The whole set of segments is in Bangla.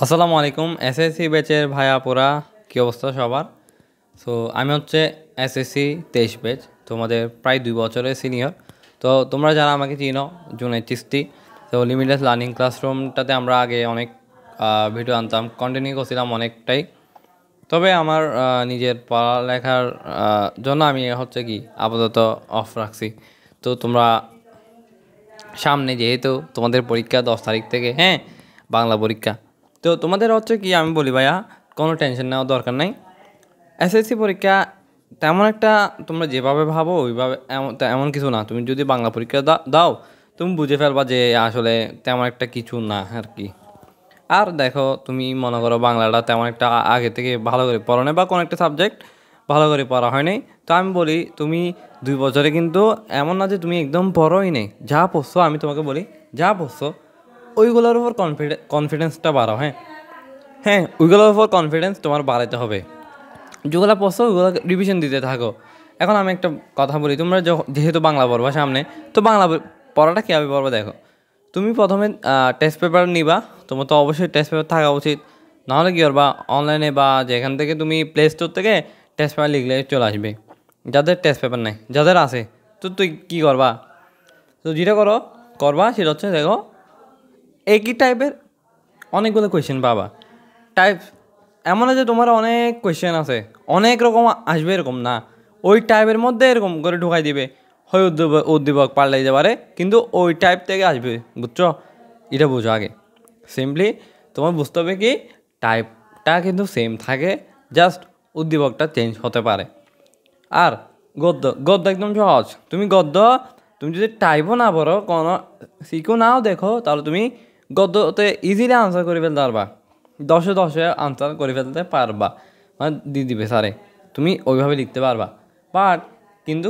আসসালামু আলাইকুম এসএসসি ব্যাচের ভাই আপুরা, কী অবস্থা সবার? সো আমি হচ্ছে এসএসসি 23 ব্যাচ, তোমাদের প্রায় 2 বছরের সিনিয়র। তো তোমরা যারা আমাকে চিনো, জুনাইদ চিস্তি। তো লিমিটলেস লার্নিং ক্লাসরুমটাতে আমরা আগে অনেক ভিডিও আনতাম, কন্টিনিউ করছিলাম অনেকটাই। তবে আমার নিজের পড়ালেখার জন্য আমি হচ্ছে কি আপাতত অফ রাখছি। তো তোমরা সামনে যেহেতু তোমাদের পরীক্ষা 10 তারিখ থেকে, হ্যাঁ, বাংলা পরীক্ষা। তো তোমাদের হচ্ছে কি আমি বলি ভাইয়া, কোনো টেনশন নেওয়ার দরকার নাই। এসএসসি পরীক্ষা তেমন একটা তোমরা যেভাবে ভাবো ওইভাবে এমন কিছু না। তুমি যদি বাংলা পরীক্ষা দাও, তুমি বুঝে ফেলবা যে আসলে তেমন একটা কিছু না আর কি। আর দেখো, তুমি মনে করো বাংলাটা তেমন একটা আগে থেকে ভালো করে পড়ো না, বা কোনো একটা সাবজেক্ট ভালো করে পড়া হয় নাই। তো আমি বলি, তুমি 2 বছরে কিন্তু এমন না যে তুমি একদম পড়োই নেই। যা পড়ছো, আমি তোমাকে বলি, যা পড়ছো ওইগুলোর উপর কনফিডেন্সটা বাড়াও। হ্যাঁ হ্যাঁ, ওইগুলোর উপর কনফিডেন্স তোমার বাড়াতে হবে। যেগুলো পড়ছো ওইগুলো রিভিশন দিতে থাকো। এখন আমি একটা কথা বলি, তোমরা যেহেতু বাংলা পড়বা সামনে, তো বাংলা পড়াটা কীভাবে পড়বা দেখো। তুমি প্রথমে টেস্ট পেপার নিবা। তোমার তো অবশ্যই টেস্ট পেপার থাকা উচিত। নাহলে কী করবা, অনলাইনে বা যেখান থেকে তুমি প্লে স্টোর থেকে টেস্ট পেপার লিখলে চলে আসবে। যাদের টেস্ট পেপার নেই, যাদের আছে, তো তুই কী করবা? তো যেটা করবা সেটা হচ্ছে, দেখো, একই টাইপের অনেকগুলো কোয়েশ্চেন পাবা। টাইপ এমন না যে তোমার অনেক কোয়েশ্চেন আছে, অনেক রকম আসবে এরকম না। ওই টাইপের মধ্যে এরকম করে ঢুকাই দিবে। হয় উদ্দীপক পাল্টাই যেতে পারে, কিন্তু ওই টাইপ থেকে আসবে, বুঝছো? এটা বুঝো আগে। সিম্পলি তোমার বুঝতে হবে কি, টাইপটা কিন্তু সেম থাকে, জাস্ট উদ্দীপকটা চেঞ্জ হতে পারে। আর গদ্য গদ্য একদম সহজ। তুমি যদি টাইপও না পড়ো, কোনো শিখো নাও দেখো, তাহলে তুমি গদ্যতে ইজিলি আনসার করে ফেলতে পারবা। 10-এ 10 আনসার করে ফেলতে পারবা, মানে দিয়ে দিবে স্যারে, তুমি ওইভাবে লিখতে পারবা। বাট কিন্তু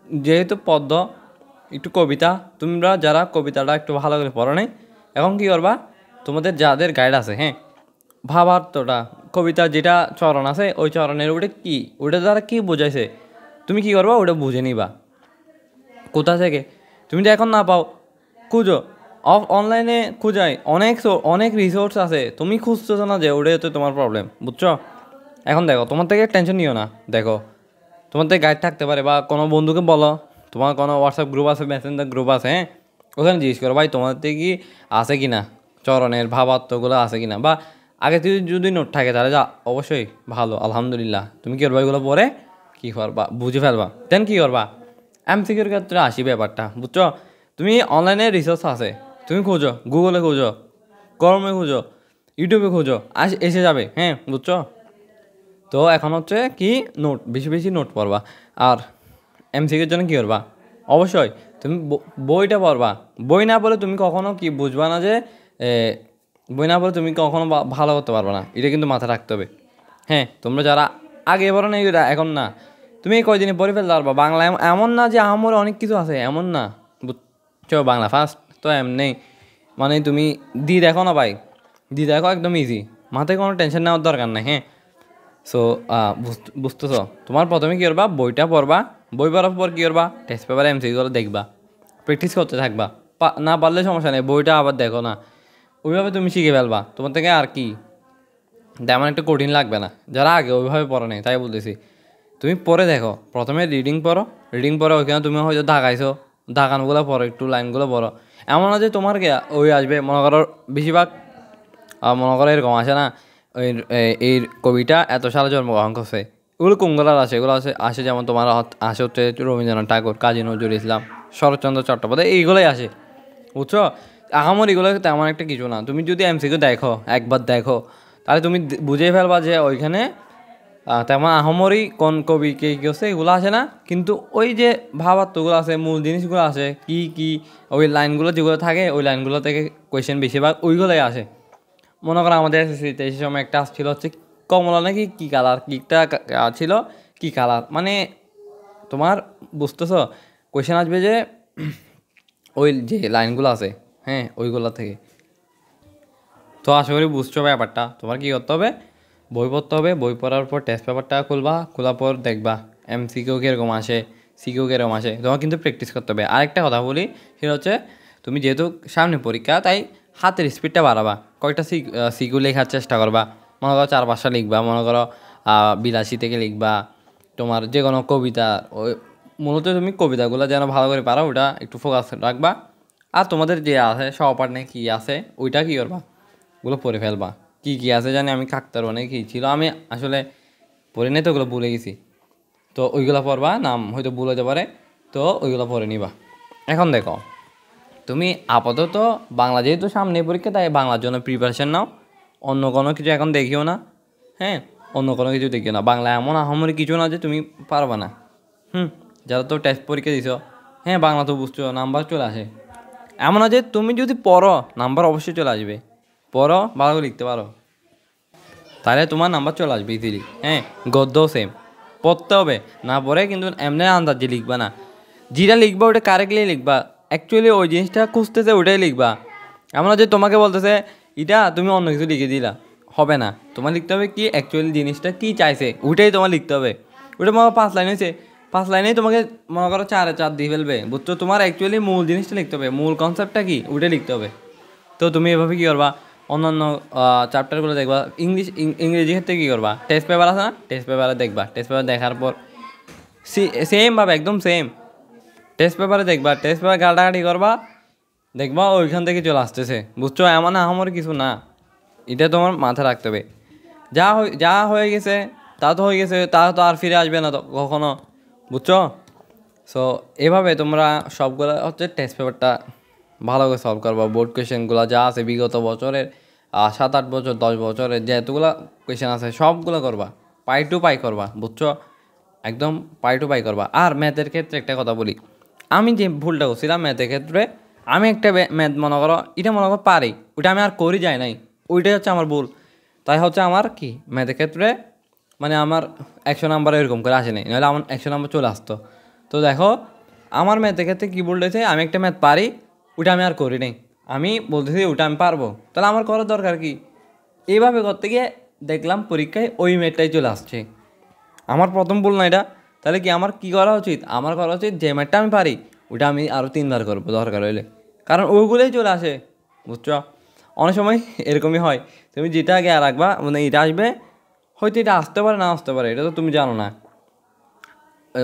যেহেতু পদ্য একটু কবিতা, তোমরা যারা কবিতাটা একটু ভালো করে পড়ো নাই, এখন কী করবা, তোমাদের যাদের গাইড আছে, হ্যাঁ, ভাবার্থটা কবিতা যেটা চরণ আছে, ওই চরণের ওটা কি, ওটা দ্বারা কী বোঝাইছে, তুমি কী করবা, ওটা বুঝে নিবা। কোথা থেকে তুমি যদি এখন না পাও, খুঁজো। অনলাইনে খুঁজাই অনেক অনেক রিসোর্স আছে, তুমি খুঁজতেছো না যে, ওটাই তো তোমার প্রবলেম, বুঝছো? এখন দেখো, তোমার থেকে টেনশন নিও না। দেখো, তোমার থেকে গাইড থাকতে পারে, বা কোনো বন্ধুকে বলো, তোমার কোনো হোয়াটসঅ্যাপ গ্রুপ আছে, মেসেঞ্জার গ্রুপ আছে, হ্যাঁ, ওখানে জিজ্ঞেস করো, ভাই তোমার থেকে কি আছে কি না, চরণের ভাবার্থগুলো আছে কি না। বা আগে থেকে যদি নোট থাকে তাহলে যা অবশ্যই ভালো, আলহামদুলিল্লাহ। তুমি কী করবা, এগুলো পরে কী করবা, বুঝে ফেলবা, দেন কী করবা। এমসিকিউর ক্ষেত্রে আসি ব্যাপারটা, বুঝছো? তুমি অনলাইনে রিসোর্স আছে, তুমি খোঁজো, গুগলে খোঁজো, ক্রমে খোঁজো, ইউটিউবে খোঁজো, এসে যাবে, হ্যাঁ, বুঝছো? তো এখন হচ্ছে কি, নোট বেশি বেশি নোট পড়বা। আর এমসিকিউর জন্য কী করবা, অবশ্যই তুমি বইটা পড়বা। বই না পড়লে তুমি কখনো কি বুঝবা না যে, এ, বই না পড়লে তুমি কখনো ভালো করতে পারবে না, এটা কিন্তু মাথায় রাখতে হবে। হ্যাঁ, তোমরা যারা আগে পড়ো না, এটা এখন না, তুমি এই কয়দিনে পড়ে ফেলতে পারবা। বাংলা এমন না যে আমার অনেক কিছু আছে, এমন না, বুঝছো? বাংলা ফার্স্ট তো এমনি, মানে তুমি দেখো না ভাই, দেখো একদম ইজি, মাথায় কোনো টেনশন নেওয়ার দরকার নেই। হ্যাঁ, সো বুঝতেছো, তোমার প্রথমে কী করবা, বইটা পড়বা। বই পড়ার পর কী করবা, টেস্ট পেপার এমসিকিউগুলো দেখবা, প্র্যাকটিস করতে থাকবা। না পারলে সমস্যা নেই, বইটা আবার দেখো না, ওইভাবে তুমি শিখে ফেলবা। তোমার থেকে আর কি তেমন একটা কঠিন লাগবে না, যারা আগে ওইভাবে পড়ো নেই, তাই বলতেছি। তুমি পড়ে দেখো, প্রথমে রিডিং পড়ো। রিডিং পড়ো, ওইখানে তুমি হয়তো দাগাইছো, দাগানগুলো পড়ো, একটু লাইনগুলো পড়ো। এমন না যে তোমার ওই আসবে, মনে করো বেশিরভাগ মনে করো এরকম আসে না, ওই এই কবিটা এত সালে জন্মগ্রহণ করছে, ওগুলো কোনগুলার আসে, এগুলো আসে যেমন তোমার আসে হচ্ছে রবীন্দ্রনাথ ঠাকুর, কাজী নজরুল ইসলাম, শরৎচন্দ্র চট্টোপাধ্যায়, এইগুলোই আসে, বুঝছো? আহামর এগুলো তেমন একটা কিছু না। তুমি যদি এমসিকিউ দেখো, একবার দেখো, তাহলে তুমি বুঝেই ফেলবা যে ওইখানে তেমন আহামরি কোন কবি কে কী করছে এগুলো আসে না। কিন্তু ওই যে ভাবার্থগুলো আছে, মূল জিনিসগুলো আছে, কি কি ওই লাইনগুলো যেগুলো থাকে, ওই লাইনগুলো থেকে কোয়েশ্চেন বেশিরভাগ ওইগুলোই আসে। মনে করো আমাদের এসএসসিতে সেই সময় একটা ছিল হচ্ছে কমলা নাকি কী কালার, কিটা ছিল কী কালার, মানে তোমার বুঝতেছো, কোয়েশ্চেন আসবে যে ওই যে লাইনগুলো আছে, হ্যাঁ, ওইগুলো থেকে। তো আশা করি বুঝছো ব্যাপারটা। তোমার কী করতে হবে, বই পড়তে হবে। বই পড়ার পর টেস্ট পেপারটা খুলবা, খোলার পর দেখবা এমসিকিউ কীরকম আসে, সিকিউ কীরকম আসে। তোমার কিন্তু প্র্যাকটিস করতে হবে। আরেকটা কথা বলি, সেটা হচ্ছে তুমি যেহেতু সামনে পরীক্ষা, তাই হাতের স্পিডটা বাড়াবা, কয়েকটা সিকিউ লেখার চেষ্টা করবা, মনে করো 4-5টা লিখবা, মনে করো 82 থেকে লিখবা, তোমার যে কোনো কবিতা ওই মূলত তুমি কবিতাগুলো যেন ভালো করে পারো ওটা একটু ফোকাস রাখবা। আর তোমাদের যে আছে সহপাঠনে কী আছে ওইটা কী করবা, ওগুলো পড়ে ফেলবা। কী কী আছে জানি আমি কাকতার অনেক কী ছিল আমি আসলে পড়ে নেই তো ওগুলো ভুলে গেছি। তো ওইগুলো পড়বা, নাম হয়তো ভুল হতে পারে, তো ওইগুলো পড়ে নিবা। এখন দেখো তুমি আপাতত বাংলা যেহেতু সামনে পরীক্ষা তাই বাংলার জন্য প্রিপারেশন নাও, অন্য কোনো কিছু এখন দেখিও না। হ্যাঁ, অন্য কোনো কিছু দেখিও না, বাংলা এমন আহামরি কিছু না যে তুমি পারবা না। যারা তো টেস্ট পরীক্ষা দিছ, হ্যাঁ বাংলা তো বুঝছো, নাম্বার চলে আসে। এমন না যে তুমি যদি পড়ো নাম্বার অবশ্যই চলে আসবে, পড়ো ভালো করে লিখতে পারো তাহলে তোমার নাম্বার চলে আসবে ইজিলি। হ্যাঁ, গদ্যও সেম, পড়তে হবে, না পড়ে কিন্তু এমনি আন্দাজে লিখবা না, যেটা লিখবা ওটা কারেক্টলি লিখবা, অ্যাকচুয়ালি ওই জিনিসটা খুঁজতেছে ওটাই লিখবা। এমন না যে তোমাকে বলতেছে এটা তুমি অন্য কিছু লিখে দিলা, হবে না। তোমার লিখতে হবে কি অ্যাকচুয়ালি জিনিসটা কী চাইছে ওইটাই তোমার লিখতে হবে। ওটা মনে 5 লাইন হয়েছে, 5 লাইনেই তোমাকে মনে করো 4-4 দিয়ে ফেলবে, বুঝছো? তোমার অ্যাকচুয়ালি মূল জিনিসটা লিখতে হবে, মূল কনসেপ্টটা কি ওইটা লিখতে হবে। তো তুমি এভাবে কী করবা, অন্যান্য চ্যাপ্টারগুলো দেখবা। ইংরেজি ক্ষেত্রে কী করবা, টেস্ট পেপার আছে না, টেস্ট পেপারে দেখবা, টেস্ট পেপার দেখার পর সেমভাবে একদম সেম টেস্ট পেপারে দেখবা, টেস্ট পেপার ঘাটাঘাটি করবা, দেখবা ওইখান থেকে চলে আসতেছে, বুঝছো? এমন আমার কিছু না, এটা তোমার মাথায় রাখতে হবে। যা হয়ে গেছে তা তো হয়ে গেছে, তা তো আর ফিরে আসবে না তো কখনো, বুঝছো? সো এভাবে তোমরা সবগুলো হচ্ছে টেস্ট পেপারটা ভালো করে সলভ করবা। বোর্ড কোয়েশ্চেনগুলো যা আছে বিগত বছরের 7-8 বছর 10 বছরের যেতগুলো কোয়েশ্চেন আছে সবগুলো করবা, পাই টু পাই করবা, বুঝছো? একদম পাই টু পাই করবা। আর ম্যাথের ক্ষেত্রে একটা কথা বলি, আমি যে ভুলটা করছিলাম ম্যাথের ক্ষেত্রে, আমি একটা ম্যাথ মনে করো এটা মনে করো পারি, ওটা আমি আর করি যায় নাই, ওইটাই হচ্ছে আমার ভুল। তাই হচ্ছে আমার কি ম্যাথের ক্ষেত্রে মানে আমার 100 নাম্বার এরকম করে আসে নাই, নাহলে আমার 100 নাম্বার চলে আসতো। তো দেখো আমার ম্যাথের ক্ষেত্রে কী বলতেছে, আমি একটা ম্যাথ পারি ওটা আমি আর করি নাই, আমি বলতেছি ওটা আমি পারবো, তাহলে আমার করার দরকার কি? এইভাবে করতে গিয়ে দেখলাম পরীক্ষায় ওই ম্যাথটাই চলে আসছে। আমার প্রথম ভুল না এটা, তাহলে কি আমার কী করা উচিত? আমার করা উচিত যে ম্যাথটা আমি পারি ওটা আমি আরও 3বার করবো দরকার হইলে, কারণ ওইগুলোই চলে আসে, বুঝছো? অনেক সময় এরকমই হয়, তুমি যেটা আগে রাখবা মানে এটা আসবে, হয়তো এটা আসতে পারে না আসতে পারে, এটা তো তুমি জানো না।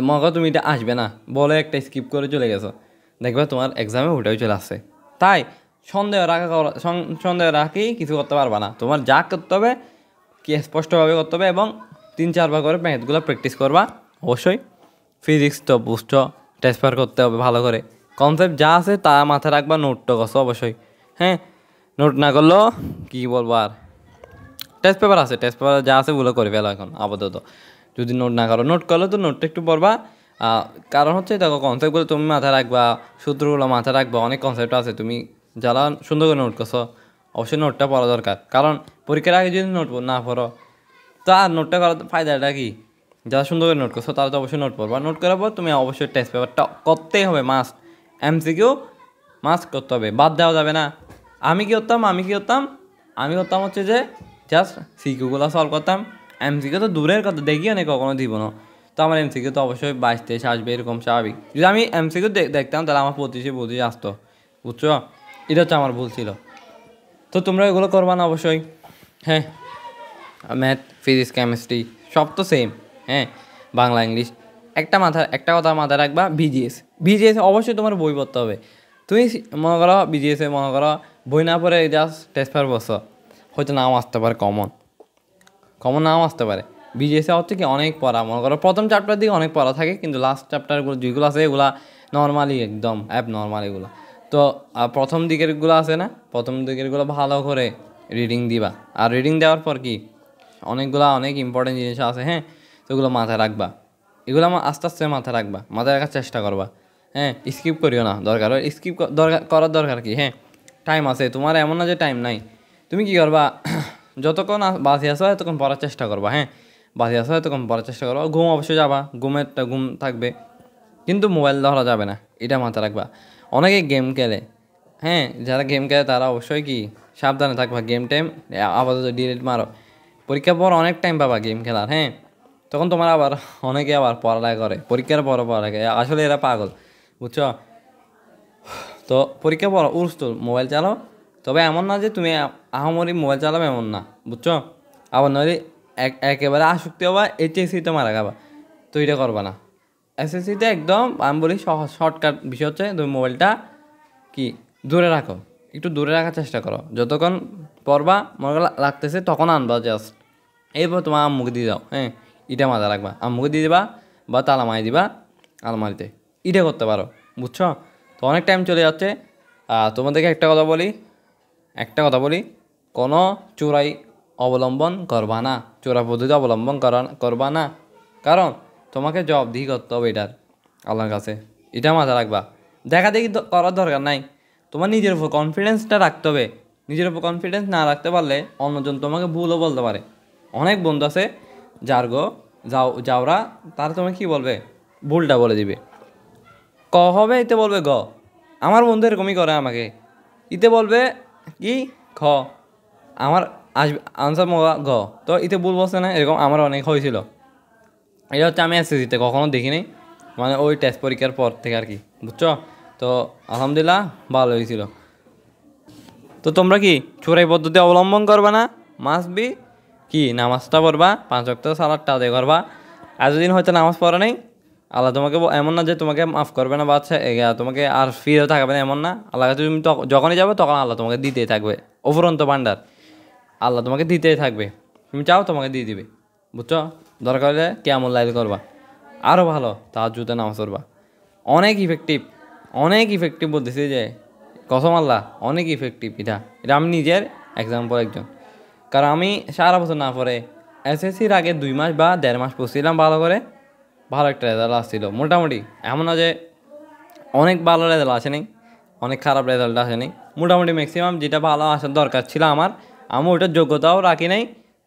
মনে করো তুমি এটা আসবে না বলে একটা স্কিপ করে চলে গেছো, দেখবে তোমার এক্সামে ওটাই চলে আসছে। তাই সন্দেহ রাখি কিছু করতে পারবা না, তোমার যা করতে হবে কি স্পষ্টভাবে করতে হবে, এবং 3-4বার করে ম্যাথগুলো প্র্যাকটিস করবা অবশ্যই। ফিজিক্স তো বুঝছো, টেস্ট পেপার করতে হবে ভালো করে, কনসেপ্ট যা আছে তা মাথায় রাখবা, নোটটা করছো অবশ্যই। হ্যাঁ, নোট না করলেও কী বলবো আর, টেস্ট পেপার আছে, টেস্ট পেপার যা আছে ওগুলো করে ফেলো এখন আপাতত। যদি নোট না করো, নোট করলে তো নোটটা একটু পড়বা, কারণ হচ্ছে দেখো কনসেপ্টগুলো তুমি মাথায় রাখবা, সূত্রগুলো মাথায় রাখবা, অনেক কনসেপ্ট আছে, তুমি যারা সুন্দর করে নোট করছো অবশ্যই নোটটা পড়া দরকার, কারণ পরীক্ষার আগে যদি নোট না পড়ো তা আর নোটটা করার ফায়দাটা কি? যারা সুন্দর করে নোট করছো তারা তো অবশ্যই নোট পড়বা, নোট করার পর তুমি অবশ্যই টেস্ট পেপারটা করতেই হবে, মাস্ট। এমসিকিউ মাস্ট করতে হবে, বাদ দেওয়া যাবে না। আমি করতাম হচ্ছে যে জাস্ট সিকিউগুলো সলভ করতাম, এমসিকিউ তো দূরের কথা দেখিও না কখনো দিব না। তো আমার এমসিকিউ তো অবশ্যই 22-23 আসবে এরকম স্বাভাবিক। যদি আমি এমসিকিউ দেখতাম তাহলে আমার 25-25 আসতো, বুঝছো? এটা হচ্ছে আমার ভুল ছিল। তো তোমরা এগুলো করবা না অবশ্যই। হ্যাঁ, ম্যাথ ফিজিক্স কেমিস্ট্রি সব তো সেম। হ্যাঁ, বাংলা ইংলিশ একটা কথা মাথায় রাখবা, বিজিএস অবশ্যই তোমার বই পড়তে হবে। তুমি মনে করো বিজিএসে মনে করো বই না পড়ে জাস্ট টেস্ট পেপার বসো, হয়তো নাও আসতে পারে, কমন নাও আসতে পারে। বিজিএসে হচ্ছে কি অনেক পড়া, মনে করো প্রথম চ্যাপ্টার দিকে অনেক পড়া থাকে, কিন্তু লাস্ট চ্যাপ্টারগুলো যেগুলো আছে এগুলো নর্মালি একদম অ্যাব নর্মাল এগুলো। তো প্রথম দিকেরগুলো আছে না, প্রথম দিকেরগুলো ভালো করে রিডিং দিবা, আর রিডিং দেওয়ার পর কি অনেক ইম্পর্টেন্ট জিনিস আছে, হ্যাঁ, সেগুলো মাথায় রাখবা। এগুলো আমার আস্তে আস্তে মাথায় রাখবা, মাথায় রাখার চেষ্টা করবা। হ্যাঁ, স্কিপ করিও না, দরকার হয় স্কিপ করার দরকার কি? হ্যাঁ, টাইম আছে তোমার, এমন না যে টাইম নাই। তুমি কী করবা, যতক্ষণ বাসে আসো ততক্ষণ পড়ার চেষ্টা করবা। হ্যাঁ, বাসে আসো ততক্ষণ পড়ার চেষ্টা করবা, ঘুম অবশ্যই যাবা, ঘুম থাকবে, কিন্তু মোবাইল ধরা যাবে না, এটা মাথায় রাখবা। অনেকে গেম খেলে, হ্যাঁ, যারা গেম খেলে তারা অবশ্যই কি সাবধানে থাকবা, গেম টাইম আপাতত ডিলিট মারো। পরীক্ষার পর অনেক টাইম পাবা গেম খেলার, হ্যাঁ, তখন তোমার অনেকে আবার পড়ালেখা করে, পরীক্ষার পর পড়ালেখা, আসলে এরা পাগল, বুঝছো? তো পরীক্ষা পর উর্স তো মোবাইল চালাও, তবে এমন না যে তুমি আহামরি মোবাইল চালাবে এমন না, বুঝছো? আবার নইলে একেবারে আসক্তি হবা এইচএসসিতে মারা খাবা, তো এটা করবা না। এসএসসিতে একদম আমি বলি সহজ শর্টকাট বিষয় হচ্ছে তুমি মোবাইলটা কি দূরে রাখো, একটু দূরে রাখার চেষ্টা করো। যতক্ষণ পড়বা মনে লাগতেছে তখন আনবা জাস্ট, এরপর তোমার আম্মুকে দিয়ে দাও। হ্যাঁ, এটা মাথা রাখবা, আম্মুকে দিয়ে দিবা বা তালা মারি দিবা আলমারিতে, এটা করতে পারো, বুঝছো? তো অনেক টাইম চলে যাচ্ছে। তোমাদেরকে একটা কথা বলি, কোনো চোরাই অবলম্বন করবা না, চোরা পদ্ধতি অবলম্বন করবা না, কারণ তোমাকে জবাবদিহি করতে হবে এটার আল্লাহর কাছে, এটা মাথা রাখবা। দেখা দেখি করার দরকার নাই, তোমার নিজের উপর কনফিডেন্সটা রাখতে হবে। নিজের উপর কনফিডেন্স না রাখতে পারলে অন্যজন তোমাকে ভুলও বলতে পারে। অনেক বন্ধু আছে যার যাওরা তারা তোমাকে কী বলবে, ভুলটা বলে দিবে। ক হবে এতে বলবে গ, আমার বন্ধু এরকমই করে আমাকে, ইতে বলবে কি খ, আমার আসবে আনসার মোবা গ, তো ইতে ভুল বলছে না, এরকম আমার অনেক হয়েছিল। এটা হচ্ছে আমি এসএসসিতে কখনো দেখিনি, মানে ওই টেস্ট পরীক্ষার পর থেকে আর কি, বুঝছো? তো আলহামদুলিল্লাহ ভালো হয়েছিল। তো তোমরা কি চোরাই পদ্ধতি অবলম্বন করবা না, মাস্ট বি কি নামাজটা পড়বা, 5 ওয়াক্ত সালাদটা আদায় করবা। এতদিন হয়তো নামাজ পড়া নেই, আল্লাহ তোমাকে এমন না যে তোমাকে মাফ করবে না, বাচ্চা তোমাকে আর ফিরেও থাকবে না, এমন না। আল্লাহ কাছে তুমি যখনই যাবে তখন আল্লাহ তোমাকে দিতেই থাকবে, অফুরন্ত ভান্ডার আল্লাহ তোমাকে দিতেই থাকবে, তুমি চাও তোমাকে দিয়ে দিবে, বুঝছো? দরকার হলে কেমন লাইল করবা, আরও ভালো তাহাজ্জুদে নামাজ পড়বা। অনেক ইফেক্টিভ বলতেছি যে কসম আল্লাহ, অনেক ইফেক্টিভ। এটা আমি নিজের এক্সাম্পল একজন, কারণ আমি সারা বছর না পড়ে এসএসসির আগে 2 মাস বা 1.5 মাস পড়ছিলাম ভালো করে, ভালো একটা রেজাল্ট আসছিল মোটামুটি। এমন না যে অনেক ভালো রেজাল্ট আসেনি, অনেক খারাপ রেজাল্ট আসেনি, মোটামুটি ম্যাক্সিমাম যেটা ভালো আসার দরকার ছিল আমার, আমি ওটার যোগ্যতাও রাখি নাই,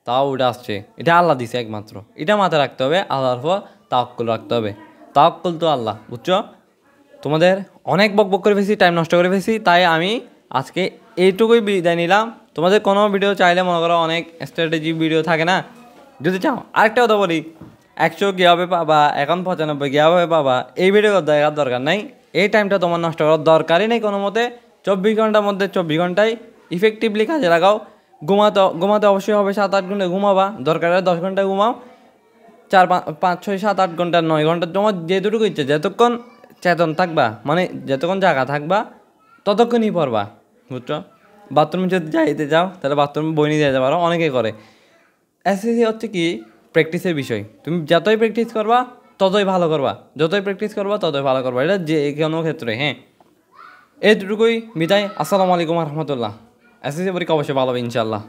তাও ওটা আসছে। এটা আল্লাহ দিছে একমাত্র, এটা মাথায় রাখতে হবে। আল্লাহর পর তাওয়াক্কুল রাখতে হবে, তাওয়াক্কুল তো আল্লাহ, বুঝছো? তোমাদের অনেক বক করে ফেলেছি, টাইম নষ্ট করে ফেলেছি, তাই আমি আজকে এইটুকুই বিদায় নিলাম। তোমাদের কোনো ভিডিও চাইলে মনে করো অনেক স্ট্র্যাটেজি ভিডিও থাকে না, যদি চাও আরেকটা কথা বলি, 100 কীভাবে পাবা, এখন 95 কীভাবে পাবা, এই ভিডিও দেখার দরকার নাই। এই টাইমটা তোমার নষ্ট করার দরকারই নেই কোনো মতে। 24 ঘন্টার মধ্যে 24 ঘন্টায় ইফেক্টিভলি কাজে লাগাও। ঘুমাতে অবশ্যই হবে 7-8 ঘন্টা ঘুমাবা, দরকার হয় 10 ঘন্টা ঘুমাও, 4-5-6-7-8 ঘন্টা 9 ঘন্টা তোমার যেটুকু ইচ্ছে, যতক্ষণ চেতন থাকবা, মানে যতক্ষণ জায়গা থাকবা ততক্ষণই পড়বা, বুঝছো? বাথরুমে যদি যাইতে যাও তাহলে বাথরুমে বই নিয়ে যেতে পারো, অনেকে করে। এসএসসি হচ্ছে কি প্র্যাকটিসের বিষয়, তুমি যতই প্র্যাকটিস করবা ততই ভালো করবা, যতই প্র্যাকটিস করবা ততই ভালো করবা, এটা যে কোনো ক্ষেত্রে। হ্যাঁ, এইটুকুই বিদায়। আসসালামু আলাইকুম রহমতুল্লাহ। এসএসসি পরীক্ষা অবশ্যই ভালো হবে ইনশাল্লাহ।